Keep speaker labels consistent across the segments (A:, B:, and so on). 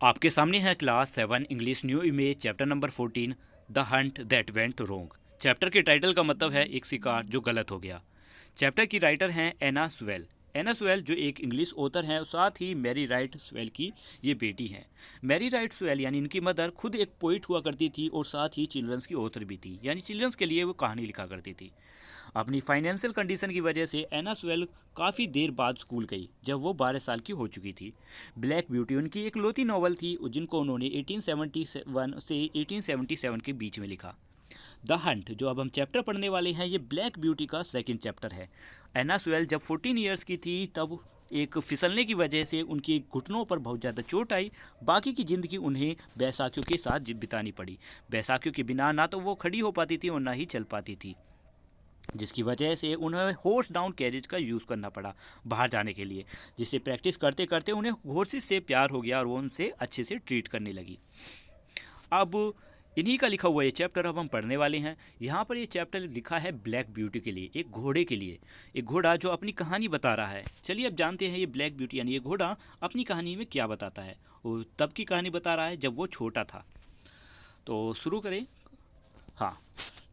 A: आपके सामने है class 7 English new image chapter number 14 the Hunt that went wrong. Chapter के टाइटल का मतलब है एक शिकार जो गलत हो गया। चैप्टर की राइटर हैं एना स्वेल। एना स्वेल जो एक इंग्लिश ऑथर हैं और साथ ही मैरी राइट स्वेल की ये बेटी हैं। मैरी राइट स्वेल यानी इनकी मदर खुद एक पोइट हुआ करती थी और साथ ही चिल्ड्रंस की ऑथर भी थी, यानी चिल्ड्रंस के लिए वो कहानी लिखा करती थी। अपनी फाइनेंशियल कंडीशन की वजह से एना स्वेल काफ़ी देर बाद स्कूल गई जब वो 12 साल की हो चुकी थी। ब्लैक ब्यूटी उनकी एक इकलौती नॉवल थी जिनको उन्होंने 1871 से 1877 के बीच में लिखा। द हंट जो अब हम चैप्टर पढ़ने वाले हैं ये ब्लैक ब्यूटी का सेकंड चैप्टर है। एना स्वेल जब 14 ईयर्स की थी तब एक फिसलने की वजह से उनकी घुटनों पर बहुत ज़्यादा चोट आई। बाकी की ज़िंदगी उन्हें बैसाखियों के साथ बितानी पड़ी। बैसाखियों के बिना ना तो वो खड़ी हो पाती थी और ना ही चल पाती थी, जिसकी वजह से उन्हें हॉर्स डाउन कैरेज का यूज़ करना पड़ा बाहर जाने के लिए, जिससे प्रैक्टिस करते करते उन्हें हॉर्सेस से प्यार हो गया और वो उनसे अच्छे से ट्रीट करने लगी। अब इन्हीं का लिखा हुआ ये चैप्टर अब हम पढ़ने वाले हैं। यहाँ पर ये चैप्टर लिखा है ब्लैक ब्यूटी के लिए, एक घोड़े के लिए, एक घोड़ा जो अपनी कहानी बता रहा है। चलिए अब जानते हैं ये ब्लैक ब्यूटी यानी ये घोड़ा अपनी कहानी में क्या बताता है। वो तब की कहानी बता रहा है जब वो छोटा था। तो शुरू करें। हाँ,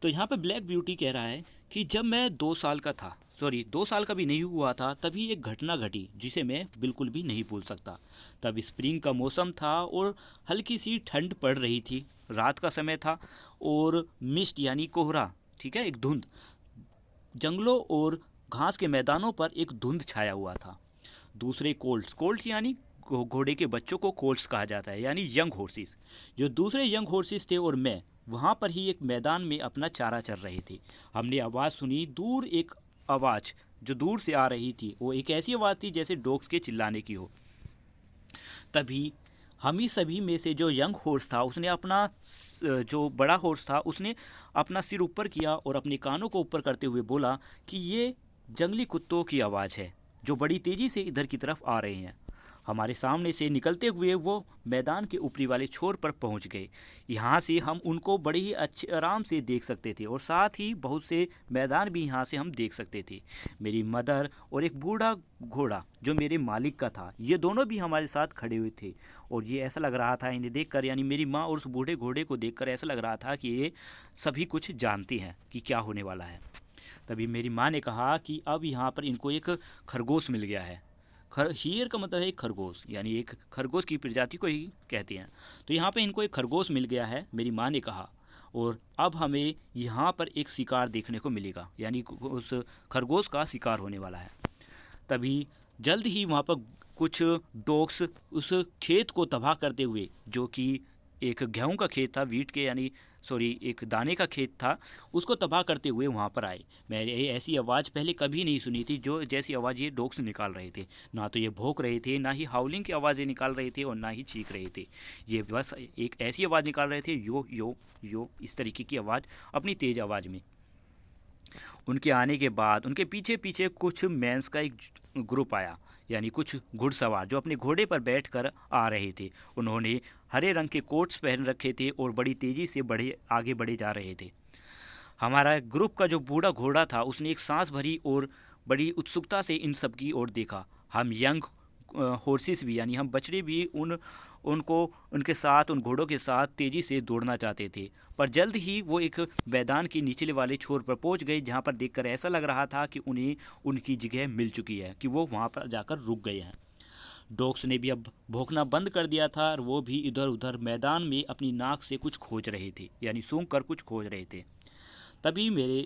A: तो यहाँ पे ब्लैक ब्यूटी कह रहा है कि जब मैं 2 साल का था, सॉरी 2 साल का भी नहीं हुआ था, तभी एक घटना घटी जिसे मैं बिल्कुल भी नहीं भूल सकता। तब स्प्रिंग का मौसम था और हल्की सी ठंड पड़ रही थी। रात का समय था और मिस्ट यानी कोहरा, ठीक है, एक धुंध, जंगलों और घास के मैदानों पर एक धुंध छाया हुआ था। दूसरे कोल्ट्स, कोल्ट्स यानी घोड़े के बच्चों को कोल्ट्स कहा जाता है, यानी यंग हॉर्सेस। जो दूसरे यंग हॉर्सेस थे और मैं वहाँ पर ही एक मैदान में अपना चारा चर रहे थे। हमने आवाज़ सुनी, दूर एक आवाज़ जो दूर से आ रही थी, वो एक ऐसी आवाज़ थी जैसे डॉग्स के चिल्लाने की हो। तभी हम ही सभी में से जो यंग हॉर्स था उसने अपना जो बड़ा हॉर्स था उसने अपना सिर ऊपर किया और अपने कानों को ऊपर करते हुए बोला कि ये जंगली कुत्तों की आवाज़ है जो बड़ी तेज़ी से इधर की तरफ आ रहे हैं। हमारे सामने से निकलते हुए वो मैदान के ऊपरी वाले छोर पर पहुंच गए। यहाँ से हम उनको बड़े ही अच्छे आराम से देख सकते थे और साथ ही बहुत से मैदान भी यहाँ से हम देख सकते थे। मेरी मदर और एक बूढ़ा घोड़ा जो मेरे मालिक का था, ये दोनों भी हमारे साथ खड़े हुए थे। और ये ऐसा लग रहा था इन्हें देखकर, यानी मेरी माँ और उस बूढ़े घोड़े को देखकर ऐसा लग रहा था कि ये सभी कुछ जानती हैं कि क्या होने वाला है। तभी मेरी माँ ने कहा कि अब यहाँ पर इनको एक खरगोश मिल गया है। हीर का मतलब है एक खरगोश, यानी एक खरगोश की प्रजाति को ही कहते हैं। तो यहाँ पे इनको एक खरगोश मिल गया है, मेरी माँ ने कहा, और अब हमें यहाँ पर एक शिकार देखने को मिलेगा, यानी उस खरगोश का शिकार होने वाला है। तभी जल्द ही वहाँ पर कुछ डॉग्स उस खेत को तबाह करते हुए, जो कि एक गेहूं का खेत था, वीट के यानी सॉरी एक दाने का खेत था, उसको तबाह करते हुए वहाँ पर आए। मैंने ऐसी आवाज़ पहले कभी नहीं सुनी थी जो जैसी आवाज़ ये डॉग्स निकाल रहे थे। ना तो ये भौंक रहे थे, ना ही हाउलिंग की आवाज़ें निकाल रहे थे और ना ही चीख रहे थे। ये बस एक ऐसी आवाज़ निकाल रहे थे, यो यो यो, इस तरीके की आवाज़, अपनी तेज़ आवाज़ में। उनके आने के बाद उनके पीछे पीछे कुछ मैंस का एक ग्रुप आया, यानी कुछ घुड़सवार जो अपने घोड़े पर बैठकर आ रहे थे। उन्होंने हरे रंग के कोट्स पहन रखे थे और बड़ी तेज़ी से आगे बढ़े जा रहे थे। हमारा ग्रुप का जो बूढ़ा घोड़ा था उसने एक सांस भरी और बड़ी उत्सुकता से इन सब की ओर देखा। हम यंग हॉर्सेस भी, यानी हम बछड़े भी उनको उनके साथ, उन घोड़ों के साथ तेज़ी से दौड़ना चाहते थे। पर जल्द ही वो एक मैदान के निचले वाले छोर पर पहुंच गए, जहां पर देखकर ऐसा लग रहा था कि उन्हें उनकी जगह मिल चुकी है, कि वो वहां पर जाकर रुक गए हैं। डॉग्स ने भी अब भौंकना बंद कर दिया था और वो भी इधर उधर मैदान में अपनी नाक से कुछ खोज रहे थे, यानी सूंघ कर कुछ खोज रहे थे। तभी मेरे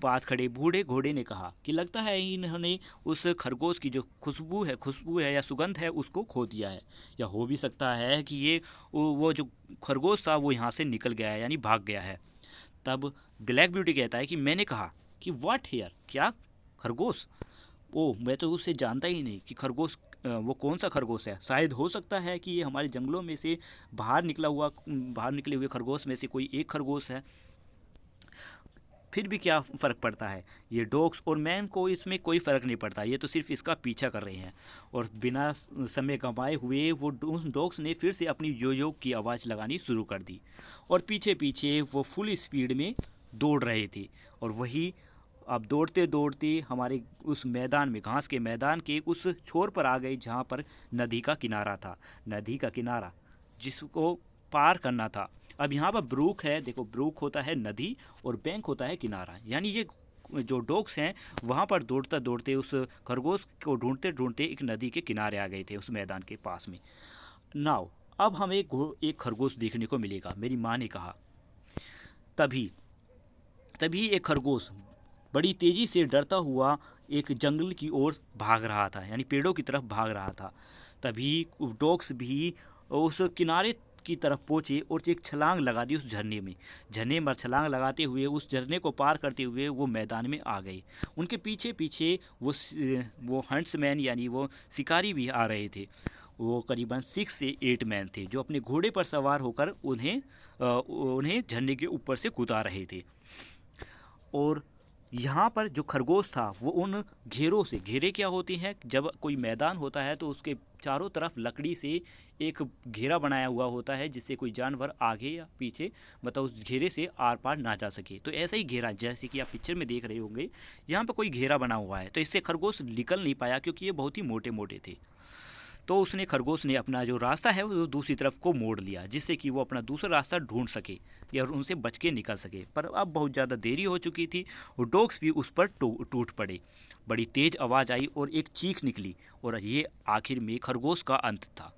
A: पास खड़े बूढ़े घोड़े ने कहा कि लगता है इन्होंने उस खरगोश की जो खुशबू है या सुगंध है उसको खो दिया है, या हो भी सकता है कि ये वो जो खरगोश था वो यहाँ से निकल गया है, यानी भाग गया है। तब ब्लैक ब्यूटी कहता है कि मैंने कहा कि व्हाट हेयर, क्या खरगोश? ओह, मैं तो उसे जानता ही नहीं कि खरगोश वो कौन सा खरगोश है। शायद हो सकता है कि ये हमारे जंगलों में से बाहर निकले हुए खरगोश में से कोई एक खरगोश है। फिर भी क्या फ़र्क पड़ता है, ये डॉग्स और मैन को इसमें कोई फ़र्क नहीं पड़ता, ये तो सिर्फ इसका पीछा कर रहे हैं। और बिना समय गंवाए हुए वो डॉग्स ने फिर से अपनी यो यो की आवाज़ लगानी शुरू कर दी और पीछे पीछे वो फुल स्पीड में दौड़ रहे थे। और वही अब दौड़ते दौड़ते हमारे उस मैदान में, घास के मैदान के उस छोर पर आ गए जहाँ पर नदी का किनारा था। नदी का किनारा जिसको पार करना था। अब यहाँ पर ब्रूक है, देखो ब्रूक होता है नदी और बैंक होता है किनारा, यानी ये जो डॉग्स हैं वहाँ पर दौड़ते दौड़ते उस खरगोश को ढूंढते ढूंढते एक नदी के किनारे आ गए थे, उस मैदान के पास में। नाउ अब हमें एक खरगोश देखने को मिलेगा, मेरी माँ ने कहा। तभी तभी एक खरगोश बड़ी तेज़ी से डरता हुआ एक जंगल की ओर भाग रहा था, यानी पेड़ों की तरफ भाग रहा था। तभी डॉग्स भी उस किनारे की तरफ पहुँचे और एक छलांग लगा दी उस झरने में छलांग लगाते हुए उस झरने को पार करते हुए वो मैदान में आ गए। उनके पीछे पीछे वो हंट्समैन यानी वो शिकारी भी आ रहे थे। वो करीबन 6 से 8 मैन थे जो अपने घोड़े पर सवार होकर उन्हें झरने के ऊपर से कूदा रहे थे। और यहाँ पर जो खरगोश था वो उन घेरों से, घेरे क्या होते हैं, जब कोई मैदान होता है तो उसके चारों तरफ लकड़ी से एक घेरा बनाया हुआ होता है जिससे कोई जानवर आगे या पीछे मतलब उस घेरे से आर पार ना जा सके। तो ऐसा ही घेरा जैसे कि आप पिक्चर में देख रहे होंगे, यहाँ पर कोई घेरा बना हुआ है, तो इससे खरगोश निकल नहीं पाया क्योंकि ये बहुत ही मोटे मोटे थे। तो खरगोश ने अपना जो रास्ता है वो दूसरी तरफ को मोड़ लिया जिससे कि वो अपना दूसरा रास्ता ढूंढ सके या उनसे बच के निकल सके। पर अब बहुत ज़्यादा देरी हो चुकी थी और डॉग्स भी उस पर टूट पड़े। बड़ी तेज़ आवाज़ आई और एक चीख निकली और ये आखिर में खरगोश का अंत था।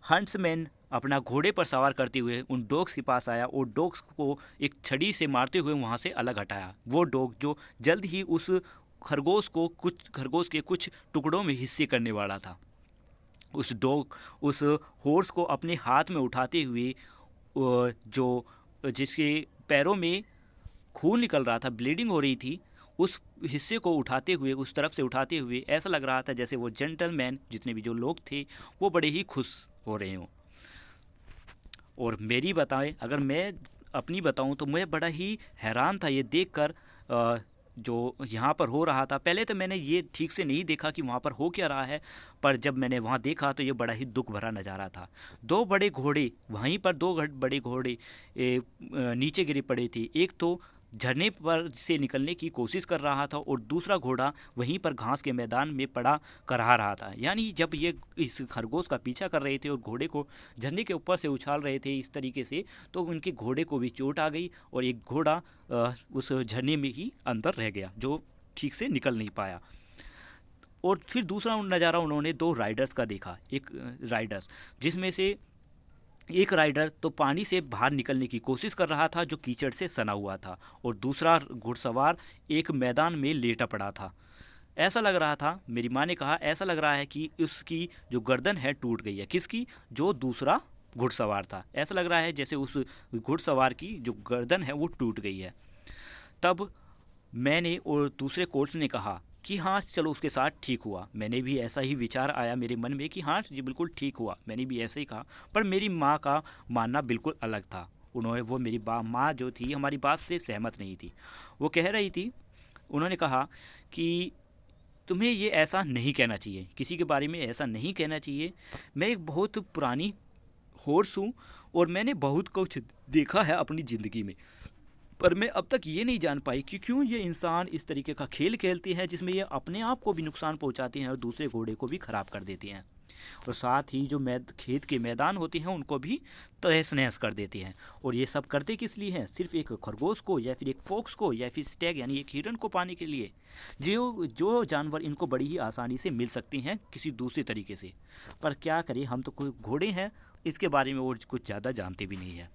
A: हंट्समैन अपना घोड़े पर सवार करते हुए उन डॉग्स के पास आया और डॉग्स को एक छड़ी से मारते हुए वहाँ से अलग हटाया। वो डॉग जो जल्द ही उस खरगोश के कुछ टुकड़ों में हिस्से करने वाला था, उस हॉर्स को अपने हाथ में उठाते हुए जो जिसके पैरों में खून निकल रहा था, ब्लीडिंग हो रही थी, उस हिस्से को उठाते हुए उस तरफ से उठाते हुए ऐसा लग रहा था जैसे वो जेंटलमैन जितने भी जो लोग थे वो बड़े ही खुश हो रहे हों। और मेरी बताएं, अगर मैं अपनी बताऊं तो मैं बड़ा ही हैरान था ये देखकर जो यहाँ पर हो रहा था। पहले तो मैंने ये ठीक से नहीं देखा कि वहाँ पर हो क्या रहा है, पर जब मैंने वहाँ देखा तो ये बड़ा ही दुख भरा नज़ारा था। दो बड़े घोड़े नीचे गिरे पड़े थे। एक तो झरने पर से निकलने की कोशिश कर रहा था और दूसरा घोड़ा वहीं पर घास के मैदान में पड़ा करहा रहा था। यानी जब ये इस खरगोश का पीछा कर रहे थे और घोड़े को झरने के ऊपर से उछाल रहे थे इस तरीके से, तो उनके घोड़े को भी चोट आ गई और एक घोड़ा उस झरने में ही अंदर रह गया जो ठीक से निकल नहीं पाया। और फिर दूसरा नज़ारा उन्होंने 2 राइडर्स का देखा। एक राइडर्स जिसमें से एक राइडर तो पानी से बाहर निकलने की कोशिश कर रहा था जो कीचड़ से सना हुआ था, और दूसरा घुड़सवार एक मैदान में लेटा पड़ा था। ऐसा लग रहा था, मेरी माँ ने कहा, ऐसा लग रहा है कि उसकी जो गर्दन है टूट गई है। किसकी? जो दूसरा घुड़सवार था। ऐसा लग रहा है जैसे उस घुड़सवार की जो गर्दन है वो टूट गई है। तब मैंने और दूसरे कोच ने कहा कि हाँ चलो उसके साथ ठीक हुआ। मैंने भी ऐसा ही विचार आया मेरे मन में कि हाँ ये बिल्कुल ठीक हुआ, मैंने भी ऐसे ही कहा। पर मेरी माँ का मानना बिल्कुल अलग था। वो मेरी माँ जो थी हमारी बात से सहमत नहीं थी। वो कह रही थी, उन्होंने कहा कि तुम्हें ये ऐसा नहीं कहना चाहिए, किसी के बारे में ऐसा नहीं कहना चाहिए। मैं एक बहुत पुरानी हॉर्स हूँ और मैंने बहुत कुछ देखा है अपनी ज़िंदगी में, पर मैं अब तक ये नहीं जान पाई कि क्यों ये इंसान इस तरीके का खेल खेलते हैं जिसमें ये अपने आप को भी नुकसान पहुंचाते हैं और दूसरे घोड़े को भी ख़राब कर देते हैं, और साथ ही जो खेत के मैदान होते हैं उनको भी तहस नहस कर देते हैं। और ये सब करते किस लिए हैं? सिर्फ एक खरगोश को या फिर एक फॉक्स को या फिर स्टैग यानी एक हिरन को पाने के लिए, जो जानवर इनको बड़ी ही आसानी से मिल सकती हैं किसी दूसरे तरीके से। पर क्या करें, हम तो कोई घोड़े हैं, इसके बारे में और कुछ ज़्यादा जानते भी नहीं हैं।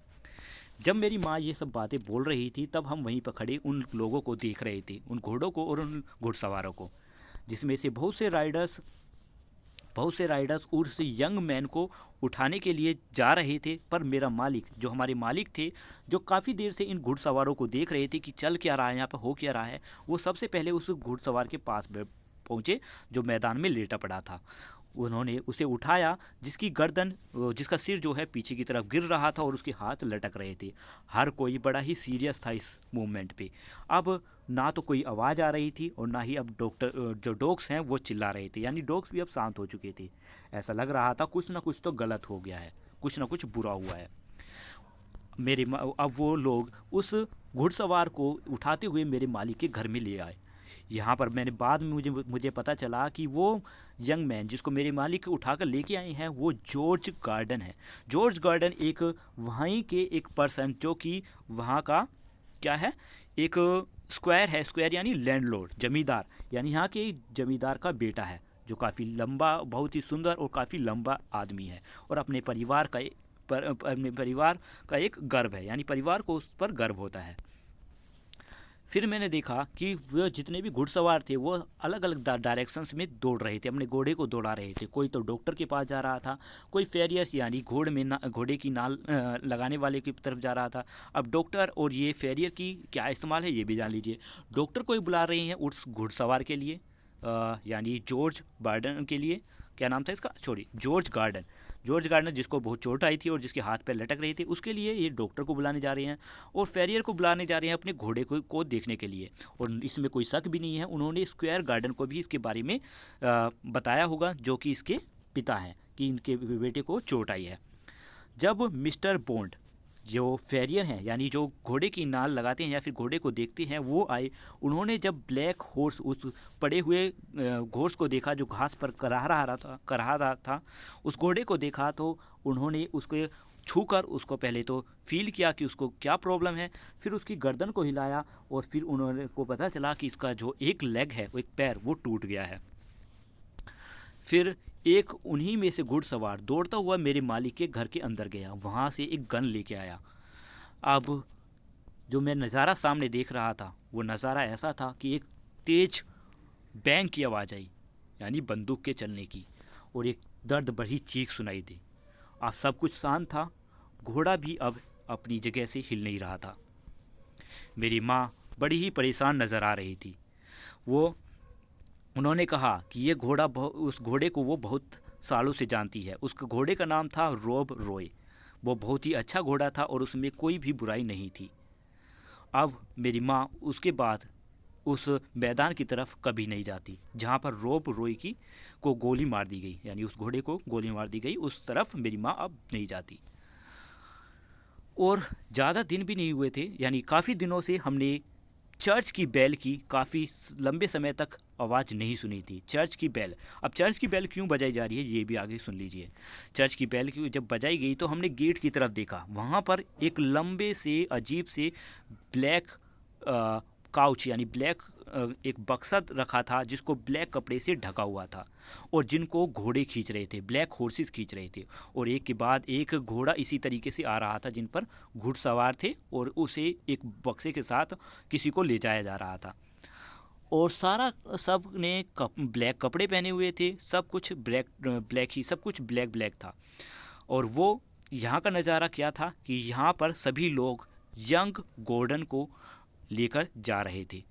A: जब मेरी माँ ये सब बातें बोल रही थी तब हम वहीं पर खड़े उन लोगों को देख रहे थे, उन घोड़ों को और उन घुड़सवारों को, जिसमें से बहुत से राइडर्स उस यंग मैन को उठाने के लिए जा रहे थे। पर मेरा मालिक, जो हमारे मालिक थे, जो काफ़ी देर से इन घुड़सवारों को देख रहे थे कि चल क्या रहा है, यहाँ पर हो क्या रहा है, वो सबसे पहले उस घुड़सवार के पास पहुँचे जो मैदान में लेटा पड़ा था। उन्होंने उसे उठाया, जिसका सिर जो है पीछे की तरफ गिर रहा था और उसके हाथ लटक रहे थे। हर कोई बड़ा ही सीरियस था इस मूवमेंट पे। अब ना तो कोई आवाज़ आ रही थी और ना ही अब जो डॉग्स हैं वो चिल्ला रहे थे, यानी डॉग्स भी अब शांत हो चुके थे। ऐसा लग रहा था कुछ ना कुछ तो गलत हो गया है, कुछ ना कुछ बुरा हुआ है। अब वो लोग उस घुड़सवार को उठाते हुए मेरे मालिक के घर में ले आए। यहाँ पर मैंने बाद में मुझे पता चला कि वो यंग मैन जिसको मेरे मालिक उठाकर लेके आए हैं वो जॉर्ज गार्डन है। जॉर्ज गार्डन एक वहीं के एक पर्सन जो कि वहाँ का क्या है, एक स्क्वायर है, स्क्वायर यानी लैंडलॉर्ड, जमींदार, यानी यहाँ के जमींदार का बेटा है, जो काफ़ी लंबा, बहुत ही सुंदर और काफ़ी लंबा आदमी है और अपने परिवार का एक गर्व है, यानी परिवार को उस पर गर्व होता है। फिर मैंने देखा कि वो जितने भी घुड़सवार थे वो अलग अलग डायरेक्शंस में दौड़ रहे थे, अपने घोड़े को दौड़ा रहे थे। कोई तो डॉक्टर के पास जा रहा था, कोई फेरियर्स यानी घोड़े की नाल लगाने वाले की तरफ जा रहा था। अब डॉक्टर और ये फेरियर की क्या इस्तेमाल है ये भी जान लीजिए। डॉक्टर को ही बुला रहे हैं उस घुड़सवार के लिए, यानी जॉर्ज गार्डन के लिए। क्या नाम था इसका, सॉरी, जॉर्ज गार्डन जिसको बहुत चोट आई थी और जिसके हाथ पैर लटक रहे थे, उसके लिए ये डॉक्टर को बुलाने जा रहे हैं और फेरियर को बुलाने जा रहे हैं अपने घोड़े को देखने के लिए। और इसमें कोई शक भी नहीं है, उन्होंने स्क्वायर गार्डन को भी इसके बारे में बताया होगा, जो कि इसके पिता हैं, कि इनके बेटे को चोट आई है। जब मिस्टर बॉन्ड जो फेरियर हैं, यानी जो घोड़े की नाल लगाते हैं या फिर घोड़े को देखते हैं, वो आए, उन्होंने जब ब्लैक हॉर्स, उस पड़े हुए घोर्स को देखा जो घास पर कराह रहा था, उस घोड़े को देखा तो उन्होंने उसको छूकर उसको पहले तो फील किया कि उसको क्या प्रॉब्लम है, फिर उसकी गर्दन को हिलाया और फिर उन्होंने को पता चला कि इसका जो एक लेग है, वो एक पैर, वो टूट गया है। फिर एक उन्हीं में से घुड़सवार दौड़ता हुआ मेरे मालिक के घर के अंदर गया, वहाँ से एक गन लेके आया। अब जो मैं नज़ारा सामने देख रहा था वो नज़ारा ऐसा था कि एक तेज बैंग की आवाज़ आई, यानी बंदूक के चलने की, और एक दर्द भरी चीख सुनाई दी। अब सब कुछ शांत था, घोड़ा भी अब अपनी जगह से हिल नहीं रहा था। मेरी माँ बड़ी ही परेशान नज़र आ रही थी। उन्होंने कहा कि ये घोड़ा, उस घोड़े को वो बहुत सालों से जानती है। उस घोड़े का नाम था रॉब रॉय। वो बहुत ही अच्छा घोड़ा था और उसमें कोई भी बुराई नहीं थी। अब मेरी माँ उसके बाद उस मैदान की तरफ कभी नहीं जाती जहाँ पर रॉब रॉय को गोली मार दी गई, यानी उस घोड़े को गोली मार दी गई, उस तरफ मेरी माँ अब नहीं जाती। और ज़्यादा दिन भी नहीं हुए थे, यानी काफ़ी दिनों से हमने चर्च की बेल की काफ़ी लंबे समय तक आवाज़ नहीं सुनी थी। चर्च की बेल, अब चर्च की बेल क्यों बजाई जा रही है ये भी आगे सुन लीजिए। चर्च की बेल की जब बजाई गई तो हमने गेट की तरफ देखा, वहाँ पर एक लंबे से अजीब से ब्लैक काउच, यानी ब्लैक एक बक्सा रखा था जिसको ब्लैक कपड़े से ढका हुआ था, और जिनको घोड़े खींच रहे थे, ब्लैक हॉर्सेस खींच रहे थे, और एक के बाद एक घोड़ा इसी तरीके से आ रहा था जिन पर घुड़सवार थे, और उसे एक बक्से के साथ किसी को ले जाया जा रहा था। और सब ने ब्लैक कपड़े पहने हुए थे, सब कुछ ब्लैक था। और वो यहाँ का नज़ारा क्या था कि यहाँ पर सभी लोग यंग गॉर्डन को लेकर जा रहे थे,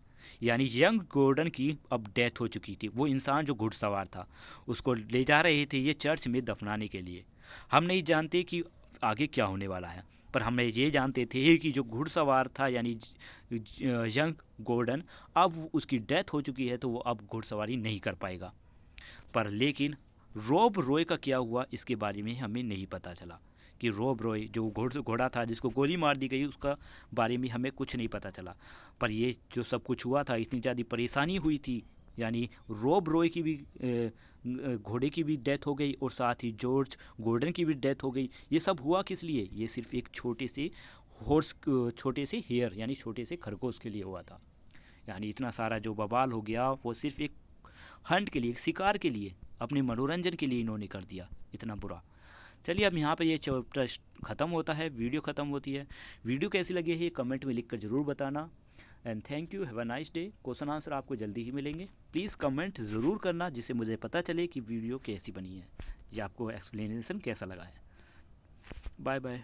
A: यानी यंग गॉर्डन की अब डेथ हो चुकी थी। वो इंसान जो घुड़सवार था उसको ले जा रहे थे ये चर्च में दफनाने के लिए। हम नहीं जानते कि आगे क्या होने वाला है, पर हम ये जानते थे कि जो घुड़सवार था यानी यंग गॉर्डन, अब उसकी डेथ हो चुकी है तो वो अब घुड़सवारी नहीं कर पाएगा। पर लेकिन रॉब रॉय का क्या हुआ इसके बारे में हमें नहीं पता चला, कि रॉब रॉय जो घोड़ा था जिसको गोली मार दी गई उसका बारे में हमें कुछ नहीं पता चला। पर ये जो सब कुछ हुआ था, इतनी ज़्यादा परेशानी हुई थी, यानी रॉब रॉय की भी घोड़े की भी डेथ हो गई और साथ ही जॉर्ज गॉर्डन की भी डेथ हो गई। ये सब हुआ किस लिए? ये सिर्फ एक छोटे से हेयर यानी छोटे से खरगोश के लिए हुआ था। यानी इतना सारा जो बवाल हो गया वो सिर्फ एक हंट के लिए, एक शिकार के लिए, अपने मनोरंजन के लिए इन्होंने कर दिया, इतना बुरा। चलिए अब यहाँ पे ये चैप्टर ख़त्म होता है, वीडियो ख़त्म होती है। वीडियो कैसी लगी है कमेंट में लिखकर ज़रूर बताना। And thank you, have a nice day. Question answer आपको जल्दी ही मिलेंगे। प्लीज़ कमेंट ज़रूर करना जिससे मुझे पता चले कि वीडियो कैसी बनी है या आपको एक्सप्लेनेशन कैसा लगा है। Bye bye.